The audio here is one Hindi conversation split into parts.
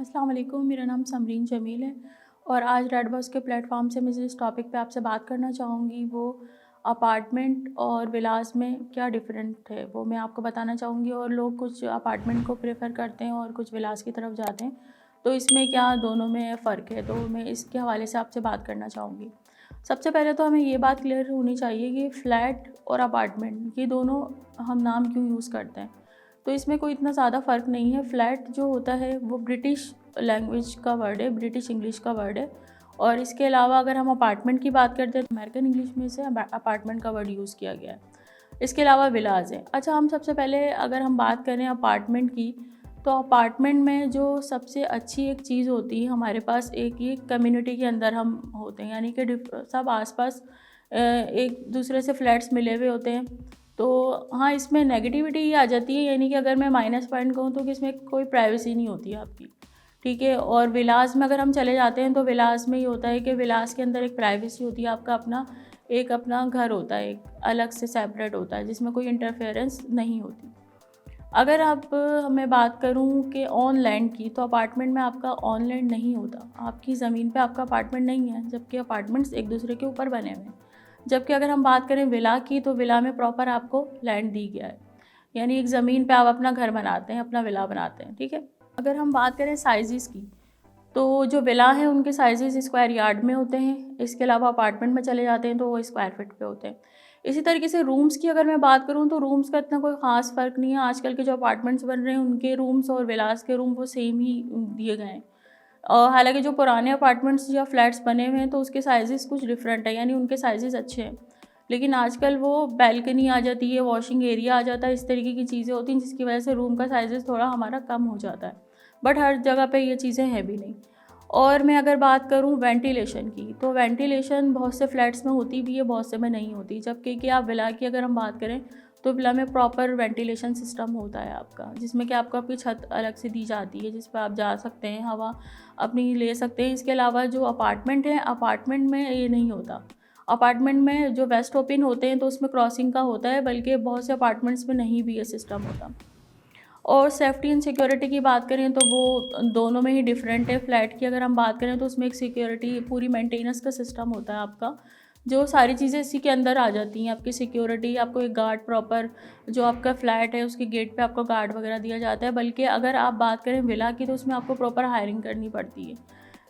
अस्सलाम वालेकुम, मेरा नाम समरीन जमील है और आज रेडबस के प्लेटफॉर्म से मैं जिस टॉपिक पे आपसे बात करना चाहूँगी वो अपार्टमेंट और विलास में क्या डिफरेंट है वो मैं आपको बताना चाहूँगी। और लोग कुछ अपार्टमेंट को प्रेफर करते हैं और कुछ विलास की तरफ जाते हैं, तो इसमें क्या दोनों में फ़र्क है, तो मैं इसके हवाले से आपसे बात करना चाहूँगी। सबसे पहले तो हमें ये बात क्लियर होनी चाहिए कि फ़्लैट और अपार्टमेंट ये दोनों हम नाम क्यों यूज़ करते हैं। तो इसमें कोई इतना ज़्यादा फ़र्क नहीं है। फ़्लैट जो होता है वो ब्रिटिश लैंग्वेज का वर्ड है, ब्रिटिश इंग्लिश का वर्ड है। और इसके अलावा अगर हम अपार्टमेंट की बात करते हैं तो अमेरिकन इंग्लिश में से अपार्टमेंट का वर्ड यूज़ किया गया है। इसके अलावा विलाज है। अच्छा, हम सबसे पहले अगर हम बात करें अपार्टमेंट की, तो अपार्टमेंट में जो सबसे अच्छी एक चीज़ होती है हमारे पास, एक ये कम्युनिटी के अंदर हम होते हैं, यानी कि सब आसपास एक दूसरे से फ्लैट्स मिले हुए होते हैं। तो हाँ, इसमें नेगेटिविटी ये आ जाती है, यानी कि अगर मैं माइनस पॉइंट कहूँ तो कि इसमें कोई प्राइवेसी नहीं होती है आपकी, ठीक है। और विलास में अगर हम चले जाते हैं तो विलास में ये होता है कि विलास के अंदर एक प्राइवेसी होती है, आपका अपना घर होता है, एक अलग से सेपरेट होता है जिसमें कोई इंटरफेरेंस नहीं होती। अगर आप मैं बात करूं कि ऑन लैंड की, तो अपार्टमेंट में आपका ऑन लैंड नहीं होता, आपकी ज़मीन पे आपका अपार्टमेंट नहीं है, जबकि अपार्टमेंट्स एक दूसरे के ऊपर बने हुए हैं। जबकि अगर हम बात करें विला की, तो विला में प्रॉपर आपको लैंड दी गया है, यानी एक ज़मीन पे आप अपना घर बनाते हैं, अपना विला बनाते हैं, ठीक है। अगर हम बात करें साइज़ की, तो जो विला है उनके साइजेस स्क्वायर यार्ड में होते हैं। इसके अलावा अपार्टमेंट में चले जाते हैं तो वो स्क्वायर फीट पे होते हैं। इसी तरीके से रूम्स की अगर मैं बात करूँ तो रूम्स का इतना कोई ख़ास फ़र्क नहीं है। आजकल के जो अपार्टमेंट्स बन रहे हैं उनके रूम्स और विलास के रूम वो सेम ही दिए गए हैं। और हालांकि जो पुराने अपार्टमेंट्स या फ्लैट्स बने हुए हैं तो उसके साइजेस कुछ डिफरेंट है, यानी उनके साइजेस अच्छे हैं। लेकिन आजकल वो बैल्कनी आ जाती है, वॉशिंग एरिया आ जाता है, इस तरीके की चीज़ें होती हैं जिसकी वजह से रूम का साइजेस थोड़ा हमारा कम हो जाता है। बट हर जगह पे ये चीज़ें हैं भी नहीं। और मैं अगर बात करूं वेंटिलेशन की, तो वेंटिलेशन बहुत से फ्लैट्स में होती भी है, बहुत से में नहीं होती। जबकि कि आप विला की अगर हम बात करें तो विला में प्रॉपर वेंटिलेशन सिस्टम होता है आपका, जिसमें कि आपको आपकी छत अलग से दी जाती है जिस पर आप जा सकते हैं, हवा अपनी ले सकते हैं। इसके अलावा जो अपार्टमेंट है, अपार्टमेंट में ये नहीं होता। अपार्टमेंट में जो वेस्ट ओपन होते हैं तो उसमें क्रॉसिंग का होता है, बल्कि बहुत से अपार्टमेंट्स में नहीं भी ये सिस्टम होता। और सेफ्टी एंड सिक्योरिटी की बात करें तो वो दोनों में ही डिफरेंट है। फ्लैट की अगर हम बात करें तो उसमें एक सिक्योरिटी पूरी मेंटेनेंस का सिस्टम होता है आपका, जो सारी चीज़ें इसी के अंदर आ जाती हैं। आपकी सिक्योरिटी, आपको एक गार्ड प्रॉपर, जो आपका फ्लैट है उसके गेट पे आपको गार्ड वगैरह दिया जाता है। बल्कि अगर आप बात करें विला की, तो उसमें आपको प्रॉपर हायरिंग करनी पड़ती है,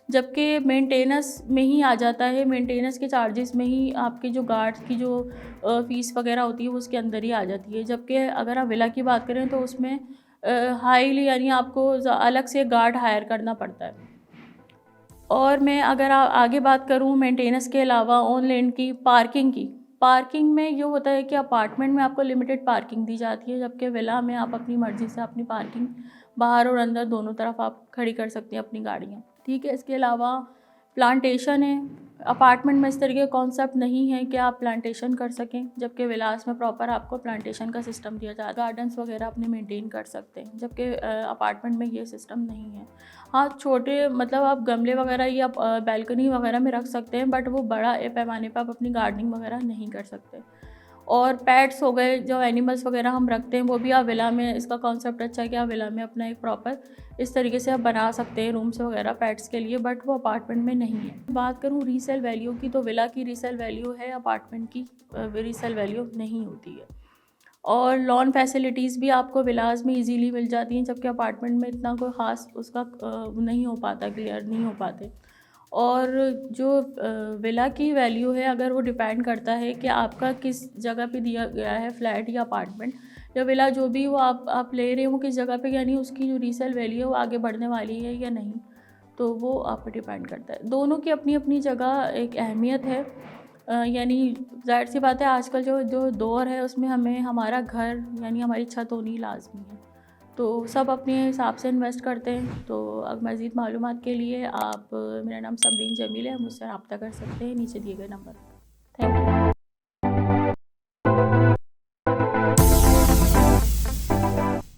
जबकि मेंटेनेंस में ही आ जाता है। मेंटेनेंस के चार्जेस में ही आपके जो गार्ड्स की जो फ़ीस वगैरह होती है वो उसके अंदर ही आ जाती है। जबकि अगर आप विला की बात करें तो उसमें हाईली, यानी आपको अलग से गार्ड हायर करना पड़ता है। और मैं अगर आगे बात करूँ मेंटेनेंस के अलावा ऑन लैंड की, पार्किंग में ये होता है कि अपार्टमेंट में आपको लिमिटेड पार्किंग दी जाती है, जबकि विला में आप अपनी मर्ज़ी से अपनी पार्किंग बाहर और अंदर दोनों तरफ आप खड़ी कर सकती हैं अपनी गाड़ियाँ, ठीक है। इसके अलावा प्लांटेशन है। अपार्टमेंट में इस तरीके का कॉन्सेप्ट नहीं है कि आप प्लांटेशन कर सकें, जबकि विलास में प्रॉपर आपको प्लांटेशन का सिस्टम दिया जाता है, गार्डन्स वगैरह अपने मेंटेन कर सकते हैं, जबकि अपार्टमेंट में ये सिस्टम नहीं है। हाँ, छोटे मतलब आप गमले वगैरह या बैल्कनी वगैरह में रख सकते हैं, बट वो बड़ा पैमाने पर आप अपनी गार्डनिंग वगैरह नहीं कर सकते। और पेट्स हो गए, जो एनिमल्स वगैरह हम रखते हैं, वो भी आप विला में, इसका कॉन्सेप्ट अच्छा है कि आप विला में अपना एक प्रॉपर इस तरीके से आप बना सकते हैं रूम्स वगैरह पेट्स के लिए, बट वो अपार्टमेंट में नहीं है। बात करूँ रीसेल वैल्यू की, तो विला की रीसेल वैल्यू है, अपार्टमेंट की रीसेल वैल्यू नहीं होती है। और लोन फैसिलिटीज़ भी आपको विलास में इजीली मिल जाती हैं, जबकि अपार्टमेंट में इतना कोई ख़ास उसका नहीं हो पाता, क्लियर नहीं हो पाते। और जो विला की वैल्यू है, अगर वो डिपेंड करता है कि आपका किस जगह पे दिया गया है, फ्लैट या अपार्टमेंट या विला, जो भी वो आप ले रहे हो वो किस जगह पे, यानी उसकी जो रीसेल वैल्यू है वो आगे बढ़ने वाली है या नहीं, तो वो आप पे डिपेंड करता है। दोनों की अपनी अपनी जगह एक अहमियत है। यानी ज़ाहिर सी बात है, आजकल जो जो दौर है उसमें हमें हमारा घर यानी हमारी छत होनी लाजमी है, तो सब अपने हिसाब से इन्वेस्ट करते हैं। तो अब मज़ीद मालूमात के लिए आप, मेरा नाम समरीन जमील है, मुझसे रब्ता कर सकते हैं नीचे दिए गए नंबर। Thank you.